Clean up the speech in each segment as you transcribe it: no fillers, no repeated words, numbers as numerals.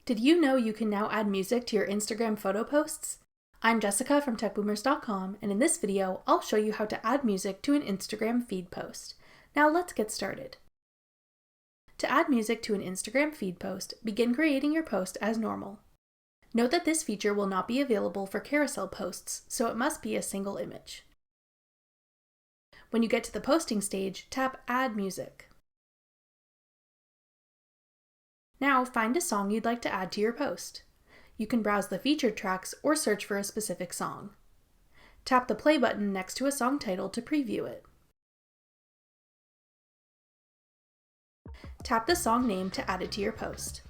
Did you know you can now add music to your Instagram photo posts? I'm Jessica from techboomers.com, and in this video, I'll show you how to add music to an Instagram feed post. Now let's get started. To add music to an Instagram feed post, begin creating your post as normal. Note that this feature will not be available for carousel posts, so it must be a single image. When you get to the posting stage, tap Add Music. Now find a song you'd like to add to your post. You can browse the featured tracks or search for a specific song. Tap the play button next to a song title to preview it. Tap the song name to add it to your post.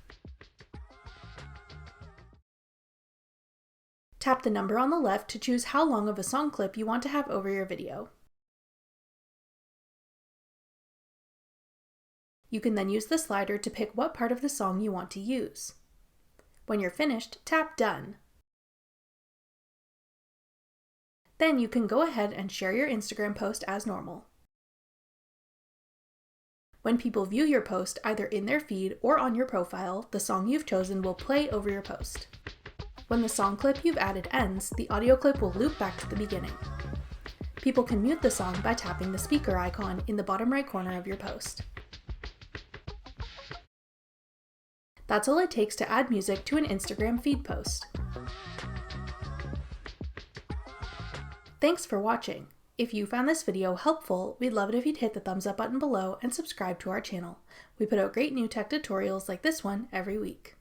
Tap the number on the left to choose how long of a song clip you want to have over your video. You can then use the slider to pick what part of the song you want to use. When you're finished, tap Done. Then you can go ahead and share your Instagram post as normal. When people view your post, either in their feed or on your profile, the song you've chosen will play over your post. When the song clip you've added ends, the audio clip will loop back to the beginning. People can mute the song by tapping the speaker icon in the bottom right corner of your post. That's all it takes to add music to an Instagram feed post. Thanks for watching. If you found this video helpful, we'd love it if you'd hit the thumbs up button below and subscribe to our channel. We put out great new tech tutorials like this one every week.